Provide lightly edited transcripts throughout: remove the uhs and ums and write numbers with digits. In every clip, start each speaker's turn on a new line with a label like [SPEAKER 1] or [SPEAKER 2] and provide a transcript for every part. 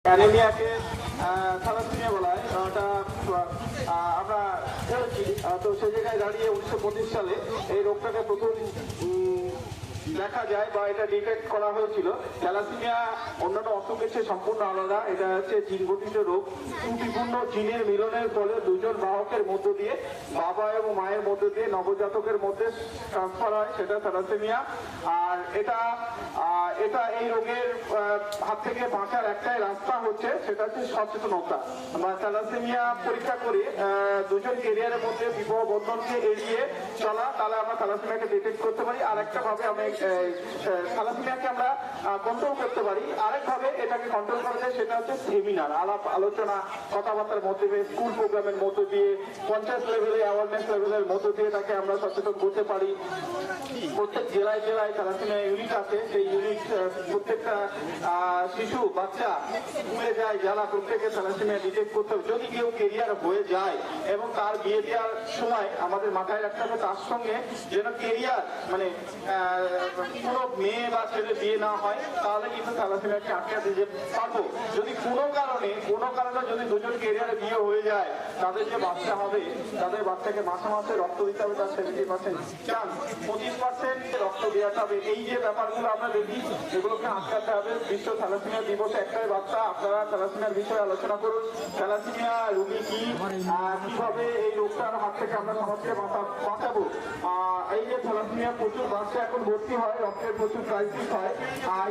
[SPEAKER 1] অ্যানিমিয়াকে thalassaemia বলা হয়, ওটা আমরা বলেছি। তো সেই জায়গায় দাঁড়িয়ে 1925 সালে এই রোগটাকে প্রথম দেখা যায় বা এটা ডিটেক্ট করা হয়েছিল। থ্যালাসেমিয়া অন্যান্য অসুখের চেয়ে সম্পূর্ণ আলাদা। এটা হচ্ছে জিন গঠিত রোগ। ত্রুটিপূর্ণ জিনের মিলনের ফলে দুজন বাহকের মধ্য দিয়ে, বাবা এবং মায়ের মধ্য দিয়ে নবজাতকের মধ্যে ট্রান্সফার হয়, সেটা থ্যালাসেমিয়া। আর এটা এই রোগের হাত থেকে বাঁচার একটাই রাস্তা হচ্ছে, সেটা হচ্ছে সচেতনতা। বা থ্যালাসেমিয়া পরীক্ষা করে দুজন ক্যারিয়ারের মধ্যে বিবাহ বন্ধনকে এড়িয়ে চলা, তাহলে আমরা থ্যালাসেমিয়াকে ডিটেক্ট করতে পারি। আর একটা ভাবে আমি থ্যালাসেমিয়াকে আমরা কন্ট্রোল করতে পারি। আরেকভাবে এটাকে কন্ট্রোল করা যায়, সেটা হচ্ছে সেমিনার, আলাপ আলোচনা, কথাবার্তার মধ্যে দিয়ে, স্কুল প্রোগ্রামের মধ্য দিয়ে, পঞ্চায়েত লেভেলে, অ্যাওয়ারনেস লেভেলের মধ্য দিয়ে তাকে আমরা সচেতন করতে পারি। প্রত্যেক জেলায় জেলায় থ্যালাসেমিয়া ইউনিট আছে। সেই ইউনিট প্রত্যেকটা শিশু বাচ্চা স্কুলে যায়, যারা প্রত্যেকে থ্যালাসেমিয়া ডিটেক্ট করতে হবে। যদি কেউ কেরিয়ার হয়ে যায় এবং তার বিয়ে দেওয়ার সময় আমাদের মাথায় রাখতে হবে তার সঙ্গে যেন কেরিয়ার মানে কোনো মেয়ে বা ছেলে বিয়ে না হয়, তাহলে কিন্তু থ্যালাসেমিয়াকে আটকাতে যে পারবো। যদি কোনো কারণে যদি দুজন কেরিয়ারে বিয়ে হয়ে যায়, তাদের যে বাচ্চা হবে, তাদের বাচ্চাকে মাসে মাসে রক্ত দিতে হবে, তার 70% চান্স, 25% রক্ত দেওয়াতে হবে। এই যে ব্যাপারগুলো আমরা দেখি, এগুলোকে আটকাতে হবে। বিশ্ব থ্যালাসেমিয়া দিবসে একটাই বার্তা, আপনারা থ্যালাসেমিয়ার বিষয়ে আলোচনা করুন। থ্যালাসেমিয়া রোগী কি, কিভাবে এই রোগটার হাত থেকে আমরা সমাজকে বাঁচাবো। এই যে থ্যালাসেমিয়া প্রচুর বাচ্চা এখন ভর্তি হয়, রক্তের প্রচুর ক্রাইসিস হয়।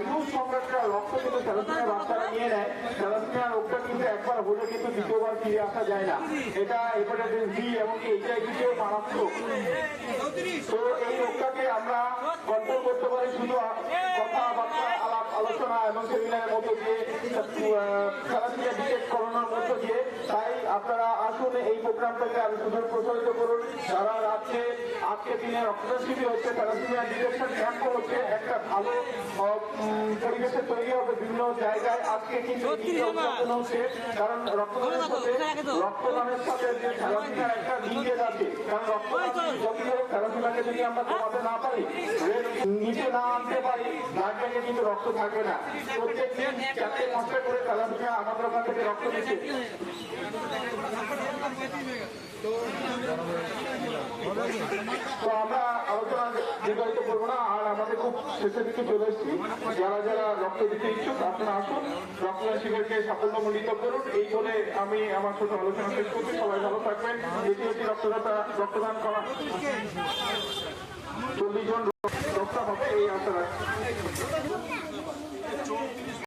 [SPEAKER 1] ইউজ সংখ্যকটা রক্ত কিন্তু থ্যালাসেমিয়া বাচ্চারা নিয়ে নেয়। থ্যালাসেমিয়া রোগটা কিন্তু একবার হলে কিন্তু দ্বিতীয়বার ফিরে আসা যায় না। এটা হেপাটাইটিস বি এবং এইচআইভি-তেও মারাত্মক। তো এই রোগটাকে আমরা কন্ট্রোল করতে পারি শুধু কথাবার্তা, আলাপ আলোচনা এবং সেমিনারের মধ্য দিয়ে, থ্যালাসেমিয়া ডিটেক্ট করানোর মধ্য দিয়ে। তাই আপনারা আসুন, এই প্রোগ্রামটাকে আরো সুদূর প্রসারিত করুন। সারা রাজ্যে আজকে দিনে রক্তদান শিবির হচ্ছে, থ্যালাসেমিয়া ডিটেকশন ক্যাম্প হচ্ছে, একটা ভালো পরিবেশে তৈরি হবে বিভিন্ন জায়গায়। আজকে কিন্তু হচ্ছে, কারণ রক্তদানের সাথে যে থ্যালাসেমিয়ার একটা লিঙ্কেজ আছে। কারণ থ্যালাসেমিয়াকে যদি আমরা কমাতে না পারি, নিচে না আনতে পারি, ব্লাডে কিন্তু রক্ত থাকবে না। প্রত্যেক দিন 4-5টা করে থ্যালাসেমিয়া আমাদের ওখান থেকে রক্ত দিচ্ছে। তো আমরা আলোচনা দীর্ঘায়িত করবো না, আর আমাদের খুব শেষের দিকে চলে এসেছি। যারা যারা রক্ত দিতে ইচ্ছুক, আপনারা আসুন, রক্তদান শিবিরকে সাফল্যমণ্ডিত করুন। এই বলে আমি আমার ছোট আলোচনা শেষ করছি। সবাই ভালো থাকবেন। এটি রক্তদান করা 40 জন রক্ত হবে, এই আশা রাখছি।